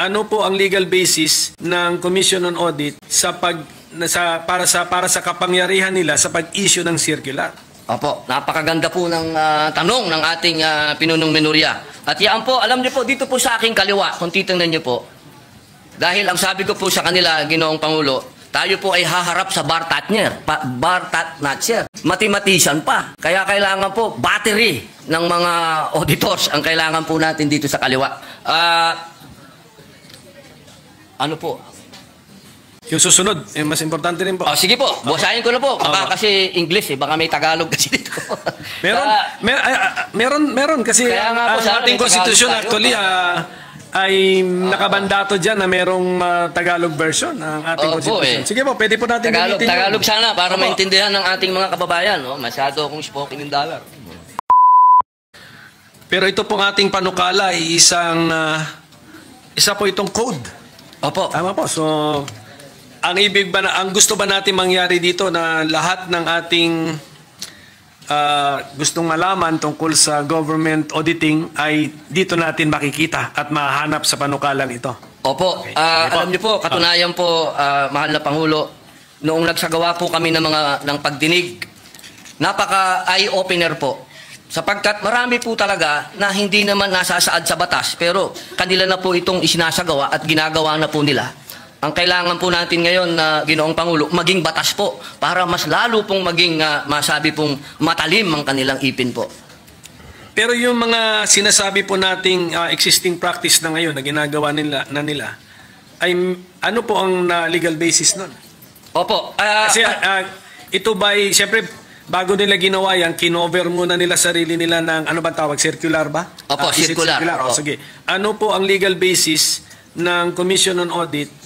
ano po ang legal basis ng Commission on Audit para sa kapangyarihan nila sa pag-issue ng circular? Opo, napakaganda po ng tanong ng ating pinunong minorya. At yan po, alam niyo po, dito po sa aking kaliwa, kung titingnan niyo po, dahil ang sabi ko po sa kanila, Ginoong Pangulo, tayo po ay haharap sa bar tatner, mathematician pa. Kaya kailangan po battery ng mga auditors ang kailangan po natin dito sa kaliwa. Ano po? Yung susunod, mas importante rin po. Sige po, basahin ko na po. Baka kasi English baka may Tagalog kasi dito. meron kasi ang ating konstitusyon actually ay nakabandato dyan na merong Tagalog version ng ating konstitusyon. Sige po, pwede po natin gamitin Tagalog sana para maintindihan ng ating mga kababayan. Masyado akong spoken in dollar. Pero ito pong ating panukala ay isa po itong code. Opo. Tama po. So, ang gusto ba natin mangyari dito na lahat ng ating gustong malaman tungkol sa government auditing ay dito natin makikita at mahanap sa panukalan ito? Opo. Okay. Alam niyo po, katunayan po, mahal na Pangulo, noong nagsagawa po kami ng pagdinig, napaka eye-opener po. Sapagkat marami po talaga na hindi naman nasasaad sa batas, pero kanila na po itong isinasagawa at ginagawa na po nila. Ang kailangan po natin ngayon na Ginoong Pangulo, maging batas po para mas lalo pong maging masabi pong matalim ang kanilang ipin po. Pero yung mga sinasabi po nating existing practice na ngayon na ginagawa nila ay ano po ang legal basis nun? Opo. Kasi ito by, siyempre, bago nila ginawa yan, kinover muna nila sarili nila ng, ano ba tawag, circular ba? Opo, circular. O, sige. Ano po ang legal basis ng Commission on Audit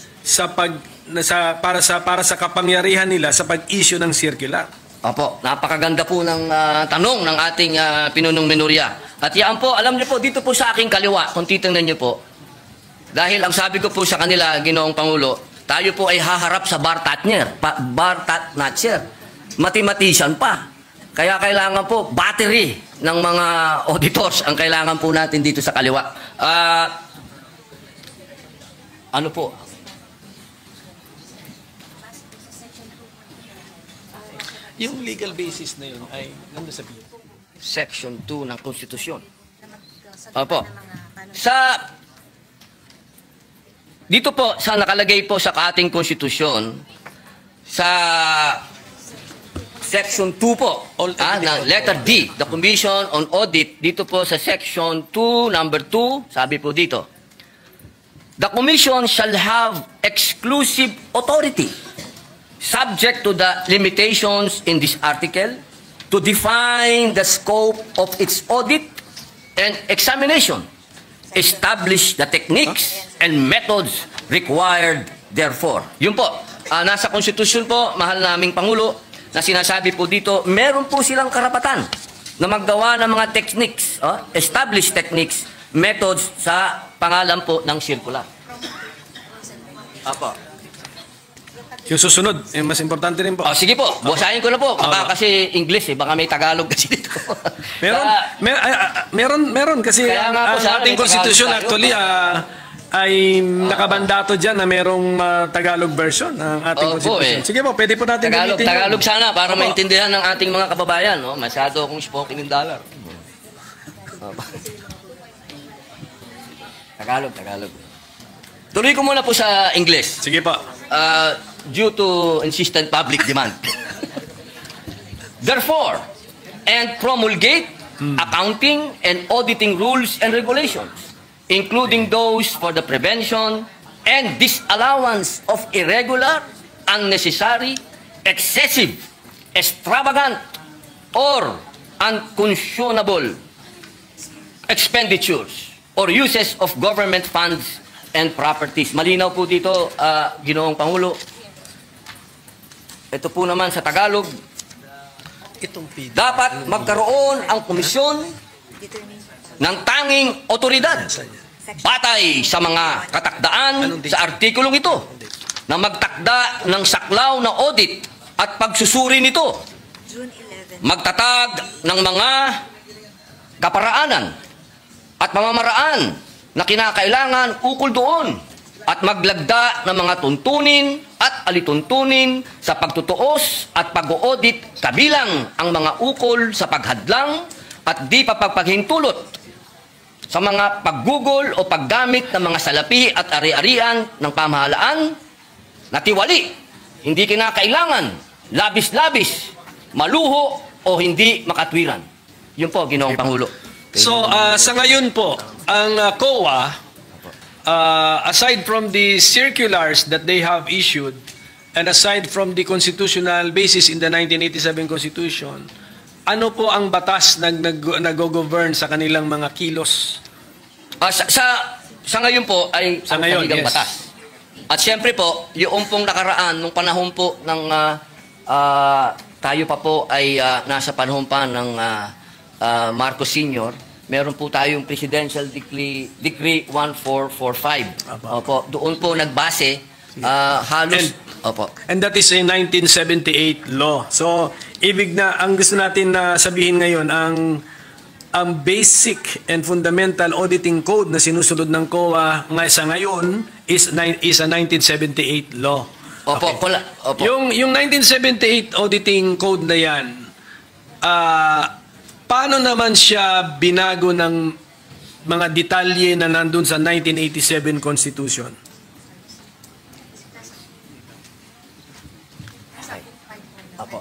para sa kapangyarihan nila sa pag-issue ng circular? Opo, napakaganda po ng tanong ng ating pinunong minorya. At yan po, alam niyo po, dito po sa aking kaliwa, kung titingnan niyo po, dahil ang sabi ko po sa kanila, Ginoong Pangulo, tayo po ay haharap sa bar tatner, mathematician pa. Kaya kailangan po battery ng mga auditors ang kailangan po natin dito sa kaliwa. Ano po? Yung legal basis na yun ay ano sabihin? Section 2 ng Konstitusyon. Opo. Dito po, sa nakalagay po sa ating Konstitusyon, sa Section 2 po, ng letter D, the Commission on Audit, dito po sa Section 2, number 2, sabi po dito, the Commission shall have exclusive authority subject to the limitations in this article to define the scope of its audit and examination, establish the techniques and methods required therefore. Yun po, nasa konstitusyon po, mahal naming Pangulo, na sinasabi po dito, meron po silang karapatan na maggawa ng mga techniques, establish techniques, methods sa pangalan po ng circular. Apo. Yung susunod, mas importante rin po. Sige po, basahin ko na po. Baka kasi English baka may Tagalog kasi dito. meron kasi ang ating konstitusyon actually ay nakabandato dyan na merong Tagalog version ng ating konstitusyon. Sige po, pwede po natin gamitin Tagalog sana para maintindihan ng ating mga kababayan. Masyado akong spoken in dollar. Tagalog. Tuloy ko muna po sa English. Sige po. Due to insistent public demand. Therefore, and promulgate accounting and auditing rules and regulations, including those for the prevention and disallowance of irregular, unnecessary, excessive, extravagant, or unconscionable expenditures or uses of government funds and properties. Malinaw po dito, Ginoong Pangulo. Ito po naman sa Tagalog, dapat magkaroon ang komisyon ng tanging otoridad batay sa mga katakdaan sa artikulong ito na magtakda ng saklaw na audit at pagsusuri nito, magtatag ng mga kaparaanan at pamamaraan na kinakailangan ukol doon at maglagda ng mga tuntunin at alituntunin sa pagtutuos at pag-audit kabilang ang mga ukol sa paghadlang at di papagpaghintulot sa mga paggugol o paggamit ng mga salapi at ari-arian ng pamahalaan na tiwali, hindi kinakailangan, labis-labis, maluho o hindi makatwiran. Yun po, Ginoong Pangulo. So, sa ngayon po, ang COA, aside from the circulars that they have issued, and aside from the constitutional basis in the 1987 Constitution, ano po ang batas na nag-govern sa kanilang mga kilos? Sa ngayon po ay Sa ang ngayon, kanilang yes. batas. At siyempre po, yung pong nakaraan, nung panahon po ng tayo pa po ay nasa panahon pa ng Marcos Sr., meron po tayong Presidential Decree 1445. Opo, doon po nagbase halos... Opo. And that is a 1978 law. So, ibig na, ang gusto natin na sabihin ngayon, ang basic and fundamental auditing code na sinusunod ng COA sa ngayon is a 1978 law. Opo, Okay. opo. Yung 1978 auditing code na yan, paano naman siya binago ng mga detalye na nandun sa 1987 Constitution? Opo.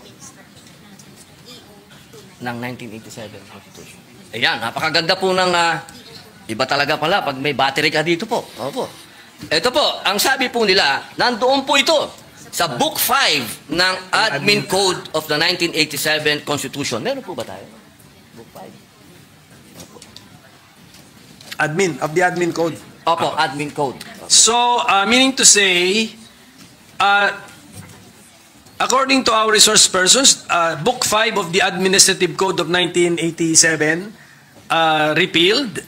Ng 1987 Constitution. Ayan, napakaganda po ng iba talaga pala pag may battery ka dito po. Opo. Ito po, ang sabi po nila, nandoon po ito sa Book 5 ng Admin Code of the 1987 Constitution. Meron po ba tayo? Book 5. Of the admin code. Opo, Admin Code. So, meaning to say, according to our resource persons, Book 5 of the Administrative Code of 1987 repealed,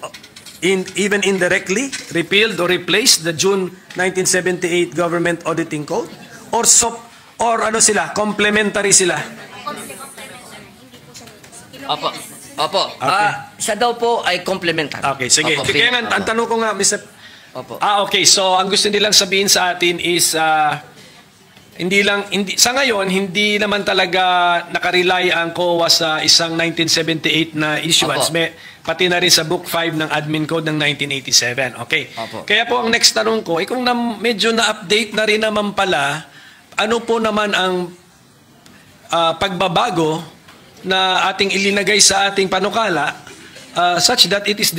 even indirectly, repealed or replaced the June 1978 Government Auditing Code? Or ano sila, complementary sila? Opo. Opo. Okay. Siya daw po ay complementary. Okay, sige. Opo, Kaya nga, ang tanong ko nga, Mr. Opo. Okay. So, ang gusto nilang sabihin sa atin is, sa ngayon, hindi naman talaga nakarely ang COA sa isang 1978 na issuance. Opo. Pati na rin sa Book 5 ng Admin Code ng 1987. Okay. Opo. Kaya po ang next tanong ko, kung medyo na-update na rin naman pala, ano po naman ang pagbabago na ating ilinagay sa ating panukala such that it is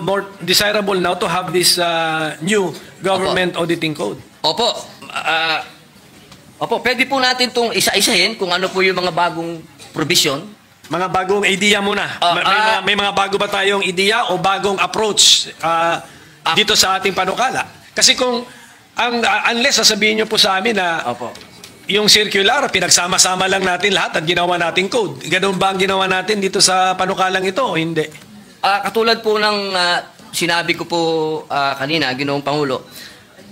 more desirable now to have this new government auditing code? Opo. Opo, pwede po natin itong isa-isahin kung ano po yung mga bagong provision. Mga bagong idea muna. May mga bago ba tayong idea o bagong approach dito sa ating panukala? Kasi kung unless sasabihin nyo po sa amin na Opo. yung circular, pinagsama-sama lang natin lahat at ginawa nating code. Ganun ba ang ginawa natin dito sa panukalang ito o hindi? Katulad po ng sinabi ko po kanina, Ginoong Pangulo,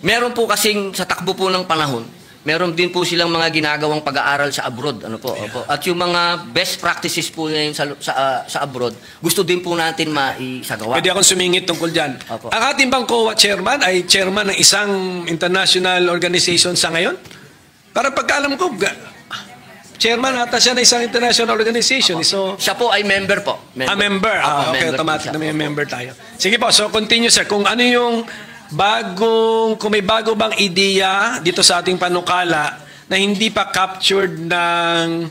meron po kasing sa takbo po ng panahon, meron din po silang mga ginagawang pag-aaral sa abroad. Ano po? Opo. At yung mga best practices po ngayon sa abroad, gusto din po natin maisagawa. Pwede akong sumingit tungkol dyan. Opo. Ang ating bang COA chairman ay chairman ng isang international organization sa ngayon? Para pagkaalam ko, chairman ata siya ng isang international organization. So, Siya po ay member po. member. Opo, Okay, member automatic po na siya. may member tayo. Sige po, so continue sir. Kung ano yung kung may bago bang ideya dito sa ating panukala na hindi pa captured ng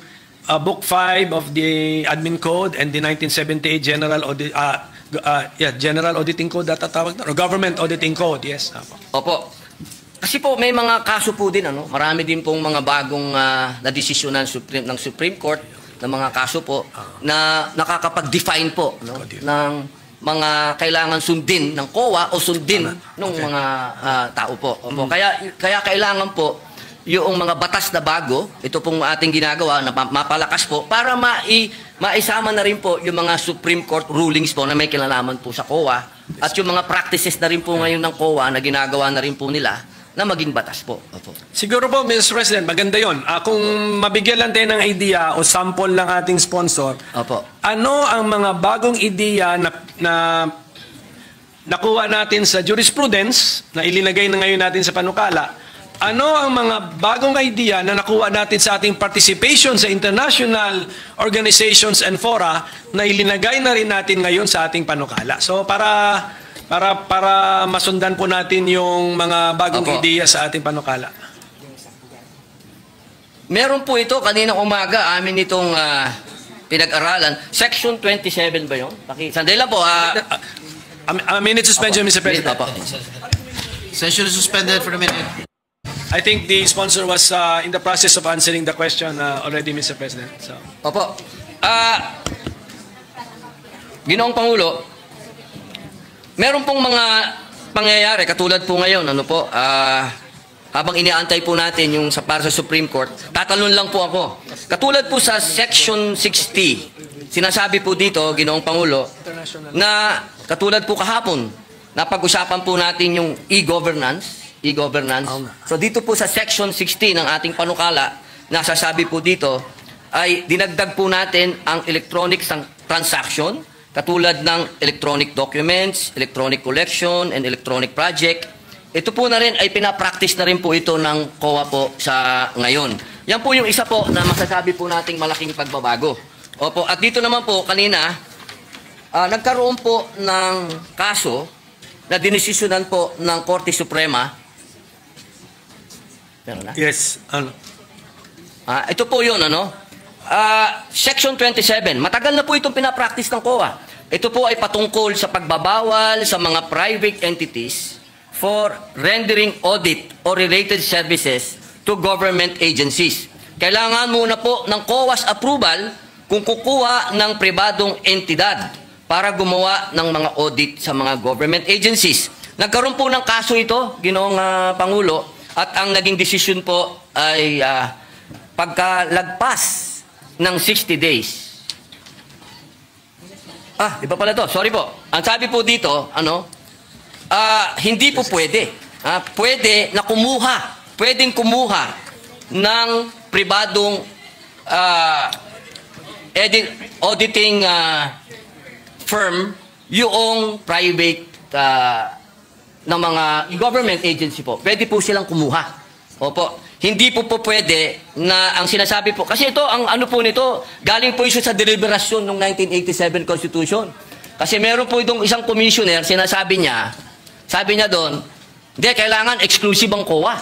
Book 5 of the Admin Code and the 1978 General Auditing Code data tawag na, or Government Auditing Code, yes. Opo. Kasi po may mga kaso po din, marami din pong mga bagong na desisyon ng Supreme Court na mga kaso po na nakakapag-define po ng mga kailangan sundin ng COA o sundin ng mga tao po. Opo. Kaya kailangan po yung mga batas na bago, ito pong ating ginagawa na mapalakas po para maisama na rin po yung mga Supreme Court rulings po na may kinalaman po sa COA at yung mga practices na rin po ngayon ng COA na ginagawa na rin po nila na maging batas po. Opo. Siguro po, Mr. President, maganda yon. Kung mabigyan lang tayo ng idea o sample ng ating sponsor, Opo. ano ang mga bagong ideya na nakuha natin sa jurisprudence na ilinagay na ngayon natin sa panukala, ano ang mga bagong idea na nakuha natin sa ating participation sa international organizations and fora na ilinagay na rin natin ngayon sa ating panukala. So para masundan po natin yung mga bagong Opo. ideya sa ating panukala. Meron po ito, kanina umaga, amin itong pinag-aralan. Section 27 ba yun? Sandali lang po. A minute suspension, Mr. President. Opo. Session is suspended for a minute. I think the sponsor was in the process of answering the question already, Mr. President. So. Opo. Ginoong Pangulo, meron pong mga pangyayari, katulad po ngayon, habang iniaantay po natin yung para sa Supreme Court, tatalon lang po ako. Katulad po sa Section 60, sinasabi po dito, Ginoong Pangulo, na katulad po kahapon, napag-usapan po natin yung e-governance. So dito po sa Section 60 ng ating panukala, nasasabi po dito, ay dinagdag po natin ang electronic transaction, katulad ng electronic documents, electronic collection, and electronic project. Ito po na rin ay pinapractice na rin po ito ng COA po sa ngayon. Yan po yung isa po na masasabi po nating malaking pagbabago. Opo, at dito naman po kanina, nagkaroon po ng kaso na dinesisyonan po ng Korte Suprema. Meron na? Yes. Ito po yun, Section 27. Matagal na po itong pinapractice ng COA. Ito po ay patungkol sa pagbabawal sa mga private entities for rendering audit or related services to government agencies. Kailangan muna po ng COA's approval kung kukuha ng pribadong entidad para gumawa ng mga audit sa mga government agencies. Nagkaroon po ng kaso ito, Ginoong Pangulo, at ang naging desisyon po ay pagkalagpas ng 60 days. Iba pala to. Sorry po. Ang sabi po dito, hindi po pwede. Pwede na pwedeng kumuha ng pribadong auditing firm yung private ng mga government agency po. Pwede po silang kumuha. Opo. Hindi po pwede na ang sinasabi po. Kasi ito, ang ano po nito, galing po ito sa deliberasyon ng 1987 Constitution. Kasi meron po itong isang commissioner, sabi niya doon, hindi, kailangan exclusive ang COA.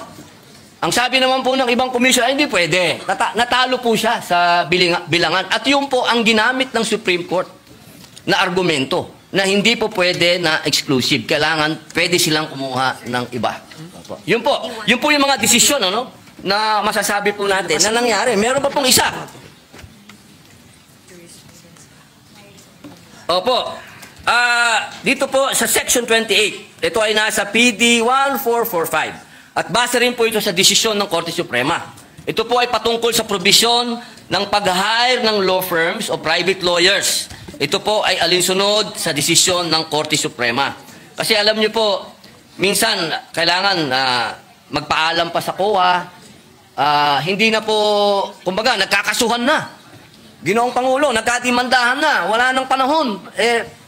Ang sabi naman po ng ibang commissioner, hindi pwede. Natalo po siya sa bilangan. At yun po ang ginamit ng Supreme Court na argumento na hindi po pwede na exclusive. Kailangan pwede silang kumuha ng iba. Yun po yung mga desisyon na masasabi po natin na nangyari. Meron pa pong isa. Opo. Dito po sa Section 28. Ito ay nasa PD 1445. At base rin po ito sa desisyon ng Korte Suprema. Ito po ay patungkol sa provision ng pag-hire ng law firms o private lawyers. Ito po ay alinsunod sa desisyon ng Korte Suprema. Kasi alam niyo po, minsan kailangan magpaalam pa sa COA, hindi na po, kumbaga, nagkakasuhan na. Ginoong Pangulo, nagkatimandahan na, wala nang panahon.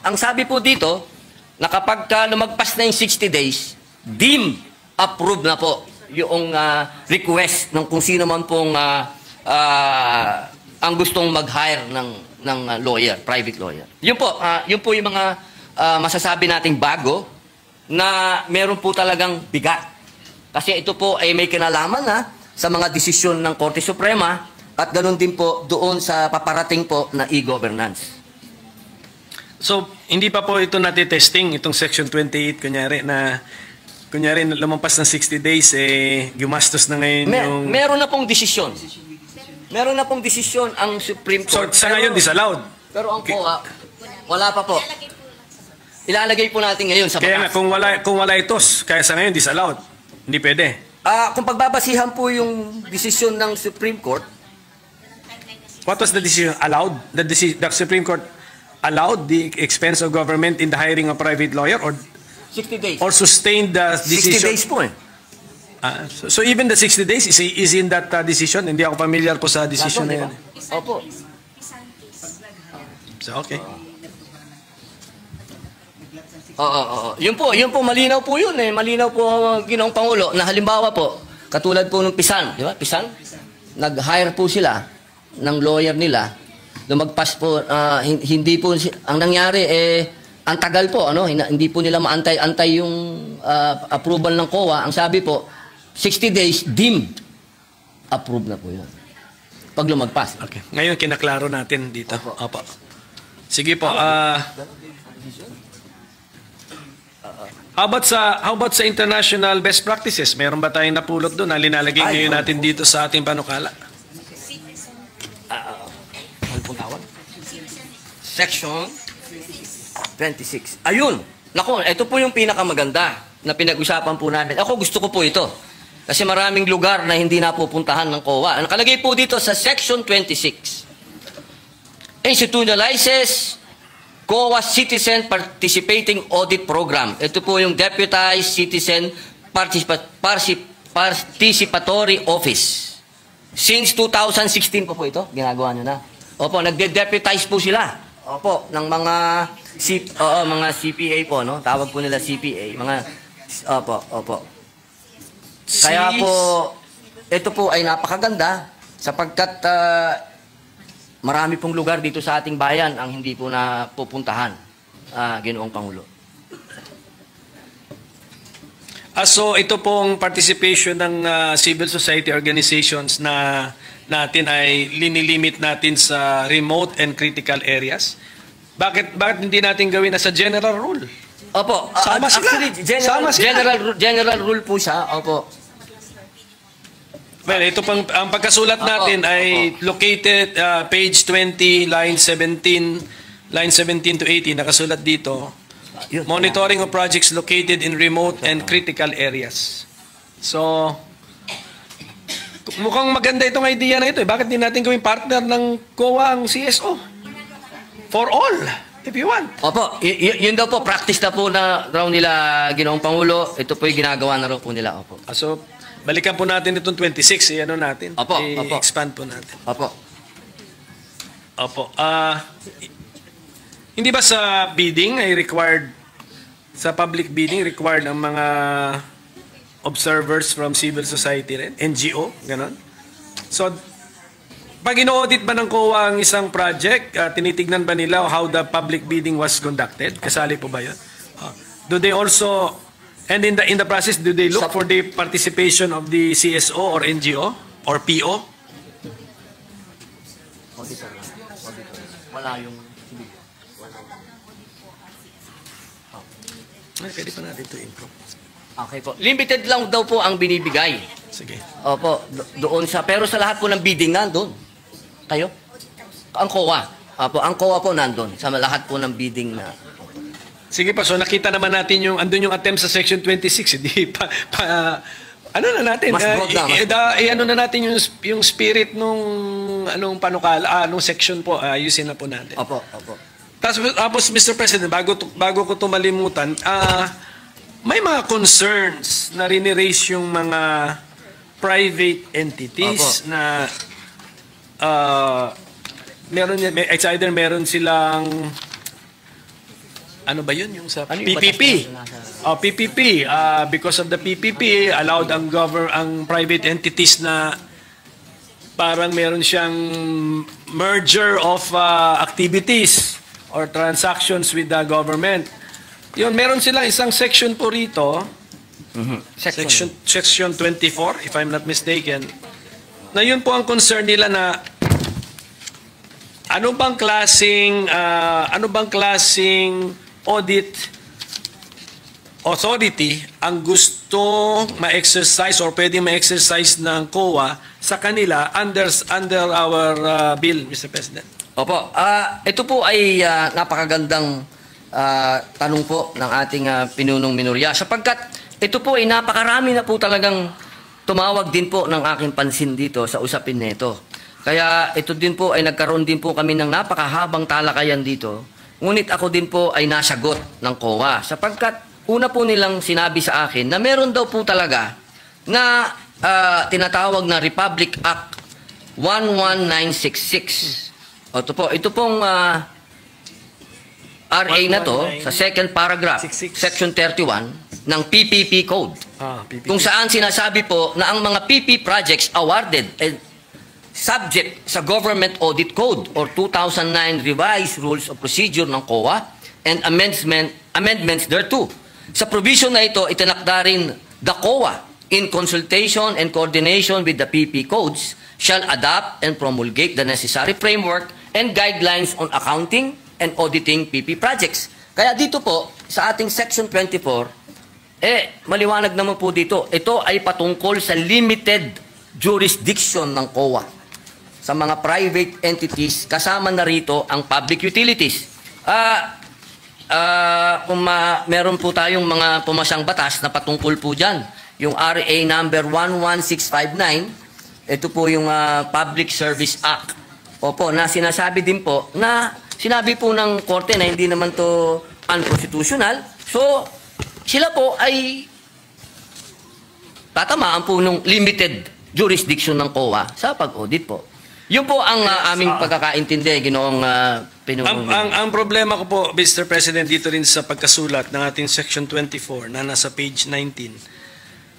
Ang sabi po dito, na kapag lumagpas na yung 60 days, deemed approved na po yung request ng kung sino man pong ang gustong mag-hire ng lawyer, private lawyer. Yun po yung mga masasabi nating bago na meron po talagang bigat. Kasi ito po ay may kinalaman sa mga desisyon ng Korte Suprema at ganoon din po doon sa paparating po na e-governance. So, hindi pa po ito natitesting, itong Section 28, kunyari lumampas ng 60 days, gumastos na ngayon yung... Meron na pong desisyon. Meron na pong desisyon ang Supreme Court. So, sa ngayon, disallowed. Pero ang COA, wala pa po. Ilalagay po natin ngayon sa batas. Kaya nga, kung wala ito, kaya sa ngayon, disallowed. Hindi pwede. Kung pagbabasihan po yung desisyon ng Supreme Court, what was the decision? Allowed? The Supreme Court allowed the expense of government in the hiring of private lawyer or 60 days. Or sustained the decision? 60 days po So even the 60 days is in that decision? Hindi ako familiar po sa decision na yan. Opo. So, okay. Yun po, malinaw po yun eh. Malinaw po, Ginoong Pangulo, na halimbawa po, katulad po ng Pisan, di ba? Pisan, nag-hire po sila ng lawyer nila, lumagpas po, hindi po, ang nangyari ang tagal po, hindi po nila maantay-antay yung approval ng COA. Ang sabi po, 60 days, deemed approved na po yun. Pag lumagpas. Okay. Ngayon, kinaklaro natin dito. Opo. Sige po. How about sa international best practices? Meron ba tayong napulot doon na linalagay ngayon natin dito sa ating panukala? Ano pong tawag? Section 26. Ayun! Nako, ito po yung pinakamaganda na pinag-usapan po namin. Ako gusto ko po ito. Kasi maraming lugar na hindi napupuntahan ng COA. Nakalagay po dito sa Section 26. Institutionalizes COA Citizen Participating Audit Program. Ito po yung Deputized Citizen Participatory Office. Since 2016 po ito, ginagawa nyo na. Opo, nagde-deputize po sila. Opo, ng mga mga CPA po, no? Tawag po nila CPA. Opo. Kaya po, ito po ay napakaganda sapagkat marami pong lugar dito sa ating bayan ang hindi po na pupuntahan, Ginoong Pangulo. So ito pong participation ng civil society organizations na natin ay linilimit natin sa remote and critical areas. Bakit hindi natin gawin na sa general rule? Opo. Sama sila. Actually, Sama sila. general rule po siya. Opo. Well, ito pang ang pagkasulat natin ay located page 20 line 17 to 18 nakasulat dito. Monitoring of projects located in remote and critical areas. So mukhang maganda itong idea na ito eh. Bakit di natin gawing partner ng COA ang CSO? For all, if you want. Opo, yun daw po, practice na po na raw nila Ginoong Pangulo. Ito po yung ginagawa na raw po nila. Opo. So, balikan po natin itong 26, ano natin? Opo. I-expand po natin. Opo. Hindi ba sa bidding ay required, sa public bidding, required ang mga observers from civil society rin? NGO, ganon? So, pag ino-audit ba ng COA ang isang project, tinitignan ba nila how the public bidding was conducted? Kasali po ba yun? Do they also, and in the process, do they look for the participation of the CSO or NGO or PO? Wala yung... Pwede pa natin ito improve. Okay po. Limited lang daw po ang binibigay. Sige. Opo, doon sa... Pero sa lahat po ng bidding nandun. Kayo? Ang COA. Opo, ang COA po nandun. Sa lahat po ng bidding na... Sige pa, so nakita naman natin andun yung attempt sa Section 26. Hindi ano na natin? Mas broad na. Ano na natin yung spirit nung panukala, nung section po, ayusin na po natin. Opo. Tapos Mr. President, bago ko ito malimutan, may mga concerns na riniraise yung mga private entities na it's either meron silang ano ba yun yung sa PPP? PPP. Because of the PPP, allowed ang private entities na parang meron siyang merger of activities or transactions with the government. Yun, meron silang isang section po rito, section 24, if I'm not mistaken, na yun po ang concern nila na ano bang klaseng audit authority ang gusto ma-exercise or pwede ma-exercise ng COA sa kanila under our bill, Mr. President. Opo. Ito po ay napakagandang tanong po ng ating pinunong minorya sapagkat ito po ay napakarami na po talagang tumawag din po ng aking pansin dito sa usapin nito. Kaya ito din po ay nagkaroon din po kami ng napakahabang talakayan dito. Ngunit ako din po ay nasagot ng COA sapagkat una po nilang sinabi sa akin na meron daw po talaga na tinatawag na Republic Act 11966. Ito pong RA na to, sa second paragraph, 66. section 31 ng PPP Code. PPP. Kung saan sinasabi po na ang mga PP projects awarded and subject sa Government Audit Code or 2009 Revised Rules of Procedure ng COA and amendments thereto. Sa provision na ito, itinakda rin the COA in consultation and coordination with the PP codes shall adopt and promulgate the necessary framework and guidelines on accounting and auditing PP projects. Kaya dito po, sa ating Section 24, maliwanag naman po dito, ito ay patungkol sa limited jurisdiction ng COA sa mga private entities, kasama na rito ang public utilities. Kung meron po tayong mga pumasang batas na patungkol po dyan, yung RA number 11659, ito po yung Public Service Act. Opo, na sinasabi din po na sinabi po ng korte na hindi naman to unconstitutional. So, sila po ay tatamaan po ng limited jurisdiction ng COA sa pag-audit po. Yun po ang aming pagkakaintindi, Ginoong Pinuno. Ang problema ko po, Mr. President, dito rin sa pagkasulat ng ating Section 24 na nasa page 19.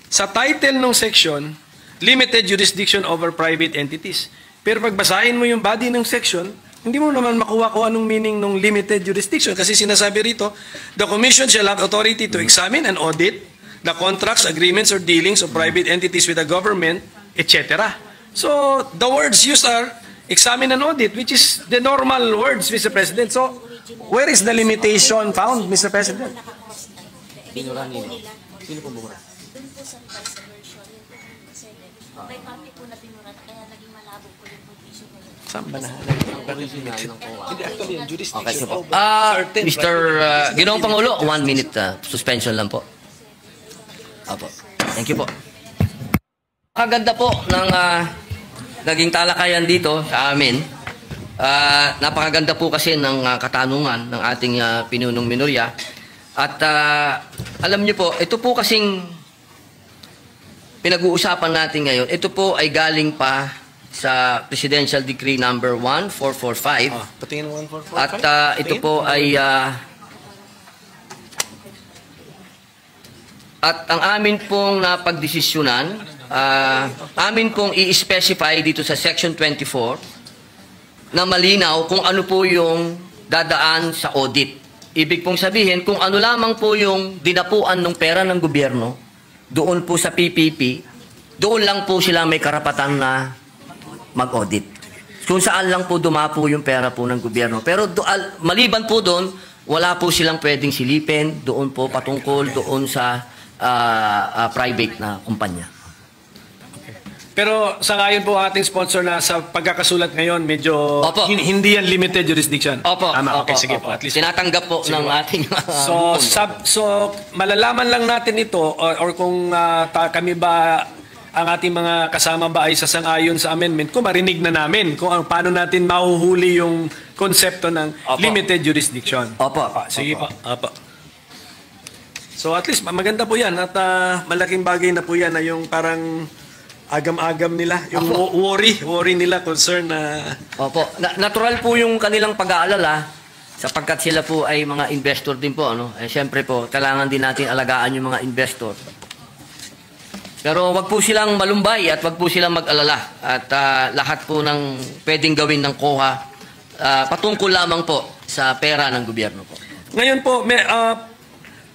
Sa title ng section, limited jurisdiction over private entities. Pero pagbasahin mo yung body ng section, hindi mo naman makuha kung anong meaning ng limited jurisdiction. Kasi sinasabi rito, the Commission shall have authority to examine and audit the contracts, agreements, or dealings of private entities with the government, etc. So, the words used are examine and audit, which is the normal words, Mr. President. So, where is the limitation found, Mr. President? Binura nila. Sino po bumura? Doon po sa revised version, yun po yung second. May copy po na binurat, kaya naging malabo po yung issue ko yun. Saan ba na? Hindi, actually, yung jurisdiction Okay, so po. over certain Mr. Ginoong Pangulo, 1 minute suspension lang po. Apo. Thank you po. Kaganda po ng naging talakayan dito sa amin. Napakaganda po kasi ng katanungan ng ating pinunong minorya. At alam niyo po, ito po kasing pinag-uusapan natin ngayon, ito po ay galing pa sa Presidential Decree number 1445. Patingin 1445. At ito po ay at ang amin pong napagdesisyonan, amin pong i-specify dito sa Section 24 na malinaw kung ano po yung dadaan sa audit. Ibig pong sabihin, kung ano lamang po yung dinapuan ng pera ng gobyerno, doon po sa PPP, doon lang po sila may karapatan na mag-audit. Kung saan lang po dumapo yung pera po ng gobyerno. Pero maliban po doon, wala po silang pwedeng silipin, doon po patungkol doon sa private na kumpanya. Pero sa ngayon po ating sponsor na sa pagkakasulat ngayon, medyo Opo. hindi yan limited jurisdiction. Opo. Tama, okay, Opo, sige opo. po. At least, Tinatanggap po ng ating so malalaman lang natin ito or kung kami ba ang ating mga kasama ba ay sasang-ayon sa amendment, kung marinig na namin kung paano natin mahuhuli yung konsepto ng Opo. limited jurisdiction. Opo. Sige Opo. po. Opo. So at least maganda po yan at malaking bagay na po yan na yung parang agam-agam nila, yung worry nila, concern na... Opo. Natural po yung kanilang pag-aalala sapagkat sila po ay mga investor din po. Ano? Siyempre po, kailangan din natin alagaan yung mga investor. Pero wag po silang malumbay at wag po silang mag-alala. At lahat po ng pwedeng gawin ng COA patungkol lamang po sa pera ng gobyerno po. Ngayon po,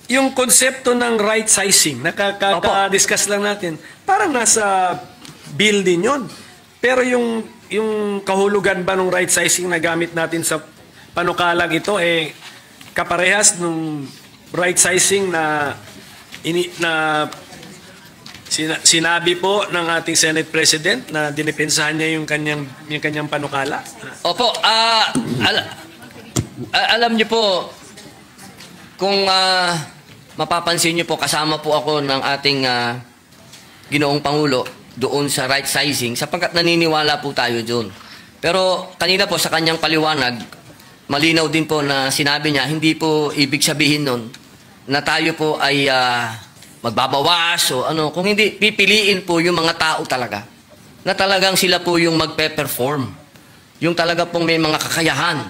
yung konsepto ng right sizing, nakaka-discuss lang natin, parang nasa bill din yun. Pero yung kahulugan ba ng right sizing na gamit natin sa panukalang ito, kaparehas ng right sizing na sinabi po ng ating Senate President na dinipensahan niya yung kanyang panukala? Opo. Alam niyo po, kung mapapansin niyo po, kasama po ako ng ating Ginoong Pangulo doon sa right sizing sapagkat naniniwala po tayo doon. Pero kanina po sa kanyang paliwanag, malinaw din po na sinabi niya, hindi po ibig sabihin nun na tayo po ay magbabawas o ano. Kung hindi, pipiliin po yung mga tao talaga na talagang sila po yung magpe-perform. Yung talaga pong may mga kakayahan.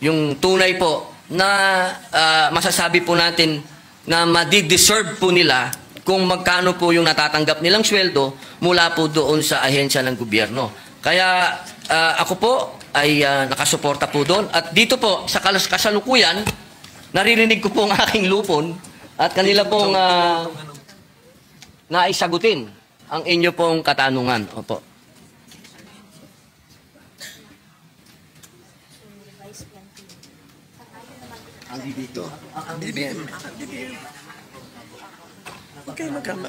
Yung tunay po na masasabi po natin na madi-deserve po nila kung magkano po yung natatanggap nilang sweldo mula po doon sa ahensya ng gobyerno. Kaya ako po ay nakasuporta po doon. At dito po, sa kasalukuyan, naririnig ko po ang aking lupon at kanila pong naisagutin ang inyo pong katanungan. Opo. Ang dito. Ang BBM. Okay, magkama.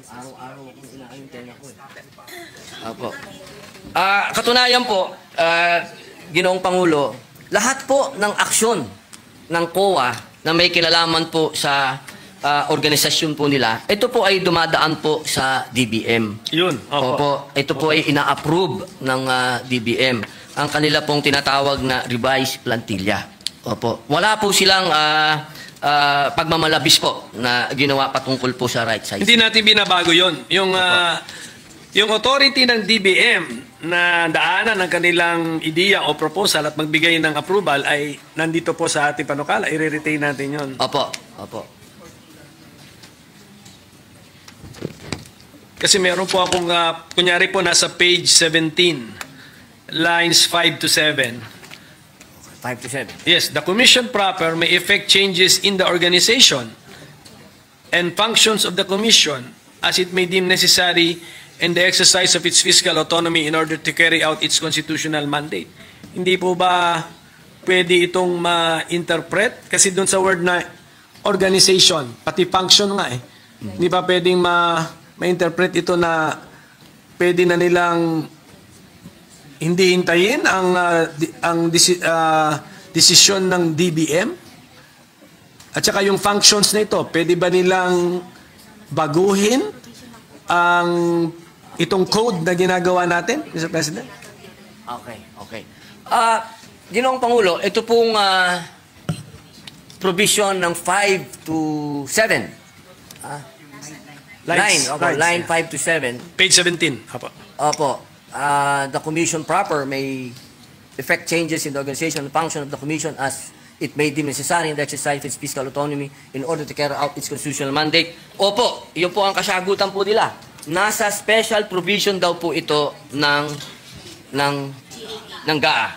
Araw-araw akong inaayuntin ako eh. Opo. Katunayan po, Ginoong Pangulo, lahat po ng aksyon ng COA na may kinalaman po sa organisasyon po nila, ito po ay dumadaan po sa DBM. Yun. Opo. Ito po ay ina-approve ng DBM. Ang kanila pong tinatawag na revised plantilla. Opo. Wala po silang pagmamalabis po na ginawa patungkol po sa right size. Hindi natin binabago yon. Yung authority ng DBM na daanan ng kanilang ideya o proposal at magbigay ng approval ay nandito po sa ating panukala. I-retain natin yon. Opo. Opo. Kasi meron po akong, kunyari po nasa page 17, lines 5 to 7. 5 to 7. Yes, the commission proper may effect changes in the organization and functions of the commission as it may deem necessary in the exercise of its fiscal autonomy in order to carry out its constitutional mandate. Hindi po ba pwede itong ma-interpret? Kasi doon sa word na organization, pati function nga eh. Hindi ba pwedeng ma-interpret ito na pwede na nilang hindi hintayin ang desisyon ng DBM? At saka yung functions na ito, pwede ba nilang baguhin itong code na ginagawa natin, Mr. President? Okay. Ginoong Pangulo, ito pong provision ng 5 to 7. Line 5 to 7. Page 17. Opo. The commission proper may effect changes in the organization and function of the commission as it may deem necessary in the exercise of its fiscal autonomy in order to carry out its constitutional mandate. Opo, yun po ang kasagutan po nila. Nasa special provision daw po ito ng GAA.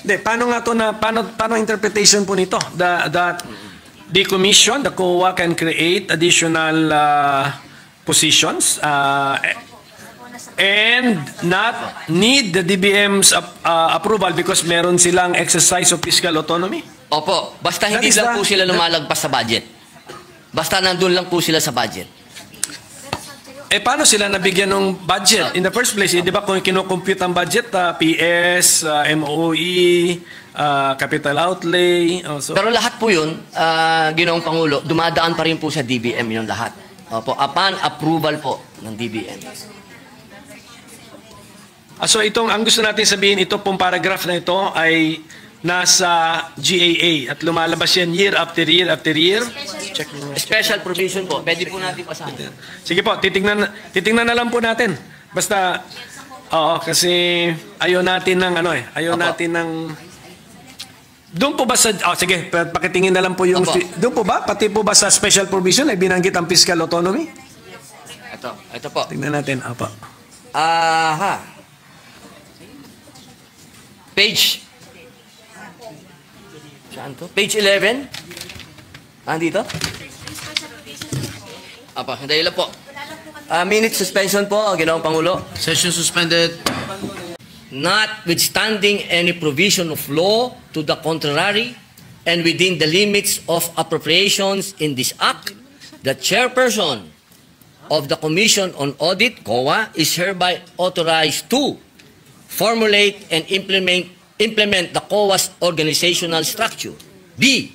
Hindi, paano nga to na paano interpretation po nito? The commission, the COA can create additional positions and not need the DBM's approval because meron silang exercise of fiscal autonomy? Opo, basta hindi lang po sila lumalagpas sa budget. Basta nandun lang po sila sa budget. Paano sila nabigyan ng budget? In the first place, di ba kung kinocompute ang budget, PS, MOE, capital outlay. Also. Pero lahat po yun, Ginoong Pangulo, dumadaan pa rin po sa DBM yung lahat. Opo, upon approval po ng DBM. So ang gusto natin sabihin, ito pong paragraph na ito ay nasa GAA at lumalabas yan year after year after year. Check mo. Special provision po. Pwede po natin pasahin. Sige po, titingnan na lang po natin. Basta, kasi ayaw natin ng natin ng... Doon po ba sa... sige, pakitingin na lang po yung... Doon po ba? Pati po ba sa special provision ay binanggit ang fiscal autonomy? Ito po. Tingnan natin. Apa. Page. Saan to? Page 11. Andito? Dahil lang po. Minute suspension po, Ginoong Pangulo. Session suspended. Notwithstanding any provision of law to the contrary and within the limits of appropriations in this act, the chairperson of the Commission on Audit, COA, is hereby authorized to formulate and implement the COA's organizational structure. B.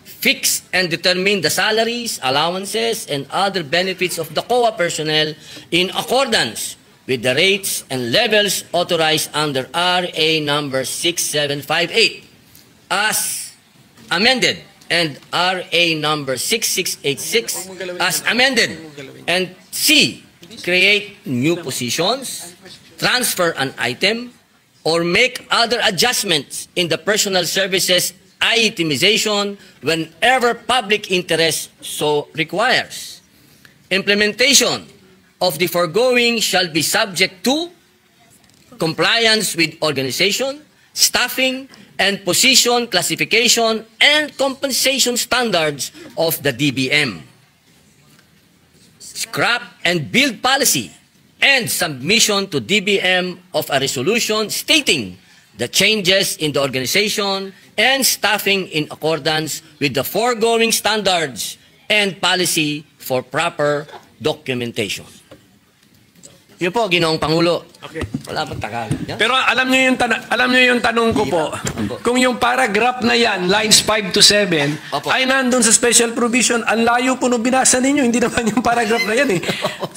Fix and determine the salaries, allowances, and other benefits of the COA personnel in accordance with the rates and levels authorized under RA number 6758 as amended and RA number 6686 as amended. And C. Create new positions, transfer an item, or make other adjustments in the personal services itemization whenever public interest so requires. Implementation of the foregoing shall be subject to compliance with organization, staffing, and position classification and compensation standards of the DBM. Scrap and build policy and submission to DBM of a resolution stating the changes in the organization and staffing in accordance with the foregoing standards and policy for proper documentation. Yun po, Ginoong Pangulo. Okay. Wala pang Tagalog. Yan? Pero alam niyo yung tanong ko po. Kung yung paragraph na yan, lines 5 to 7, Opo. ay nandun sa special provision, ang layo po nung binasa ninyo, hindi naman yung paragraph na yan eh.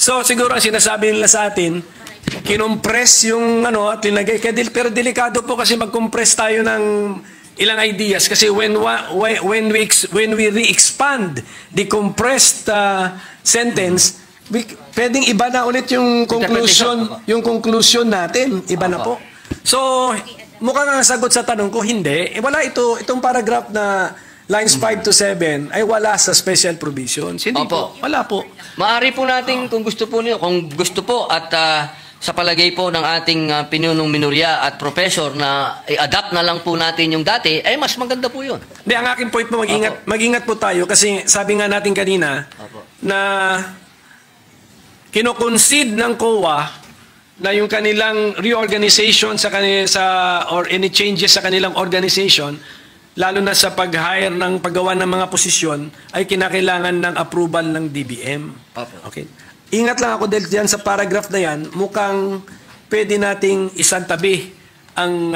So siguro ang sinasabi nila sa atin, kinompress yung at linagay. Pero delikado po kasi mag-compress tayo ng ilang ideas kasi when we re-expand the compressed sentence, pwedeng iba na ulit yung conclusion natin, iba na po. So mukhang ang sagot sa tanong ko, hindi. Wala itong paragraph na lines 5 to 7 ay wala sa special provisions. Hindi po. Wala po. Maaari po natin kung gusto po niyo, at sa palagay po ng ating pinunong minorya at professor na i-adapt na lang po natin yung dati, ay mas maganda po yun. Hindi, ang aking point po, mag-ingat po tayo kasi sabi nga natin kanina na kino-concede ng COA na yung kanilang reorganization or any changes sa kanilang organization, lalo na sa pag-hire ng paggawa ng mga posisyon, ay kinakailangan ng approval ng DBM. Okay? Ingat lang ako dahil diyan sa paragraph na yan, mukhang pwede nating isantabi ang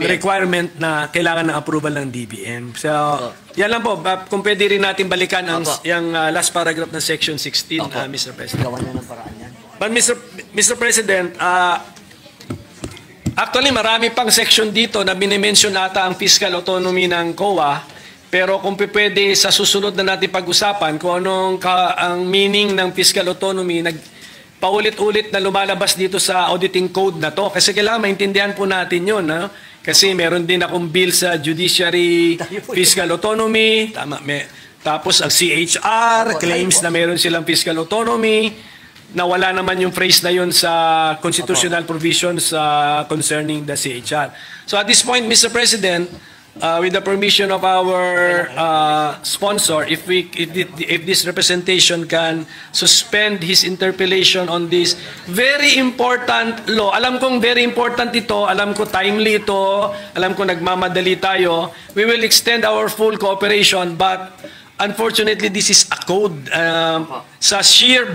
requirement na kailangan ng approval ng DBM. So, yan lang po. Kung pwede rin natin balikan yung last paragraph ng Section 16, Mr. President. Gawan na ng paraan yan. But Mr. President, actually marami pang section dito na binimension nata ang fiscal autonomy ng COA, pero kung pwede sa susunod na natin pag-usapan kung anong ang meaning ng fiscal autonomy, paulit-ulit na lumalabas dito sa auditing code na to. Kasi kailangan maintindihan po natin yun. Kasi meron din akong bill sa judiciary fiscal autonomy. Tapos ang CHR claims na meron silang fiscal autonomy. Nawala naman yung phrase na yun sa constitutional provisions concerning the CHR. So at this point, Mr. President, with the permission of our sponsor, if this representation can suspend his interpellation on this very important law. Alam kong very important ito, alam ko timely ito, alam ko nagmamadali tayo. We will extend our full cooperation, but unfortunately this is a code. Sa sheer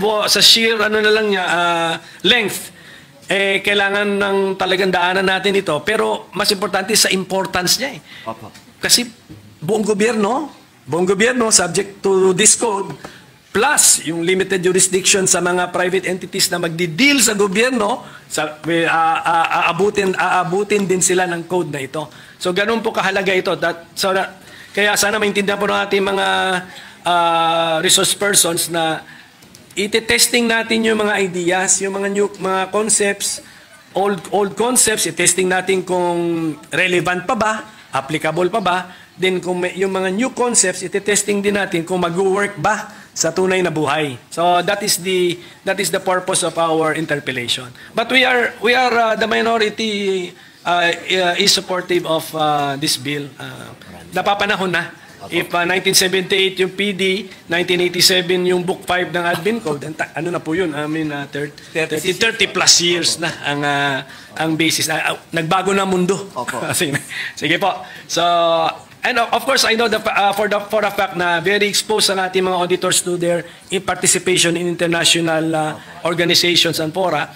length, kailangan ng talagang daanan natin ito. Pero mas importante sa importance niya eh. Kasi buong gobyerno subject to this code, plus yung limited jurisdiction sa mga private entities na magdi-deal sa gobyerno, aabutin din sila ng code na ito. So ganun po kahalaga ito. Kaya sana maintindihan po ng ating mga resource persons na iti-testing natin yung mga ideas, yung mga concepts, old concepts, i-testing natin kung relevant pa ba, applicable pa ba, then kung yung mga new concepts, iti-testing din natin kung mag-work ba sa tunay na buhay. So that is the purpose of our interpellation. But we are the minority is supportive of this bill. Napapanahon na. If 1978 yung PD, 1987 yung Book 5 ng Admin Code, ano na po yun? 30 plus years na ang basis. Nagbago na mundo. Sige po. So, and of course, I know for a fact na very exposed ang ating mga auditors to their participation in international organizations and fora.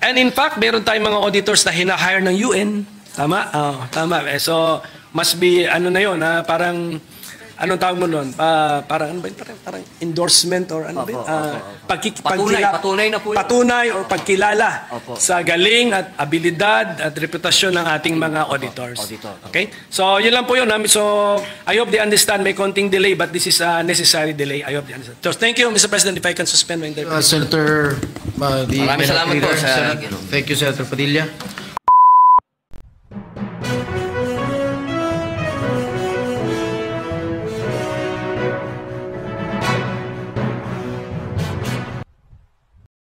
And in fact, meron tayong mga auditors na hinahire ng UN. Tama? Tama. So, must be, na yun, parang, anong tawag mo nun? Parang endorsement or ano ba? Patunay na po yun. Patunay or pagkilala sa galing at abilidad at reputasyon ng ating mga auditors. Okay? So, yun lang po yun. So, I hope they understand may konting delay, but this is a necessary delay. I hope they understand. So, thank you, Mr. President, if I can suspend my interview. Senator, Maraming salamat po sa... Thank you, Senator Padilla.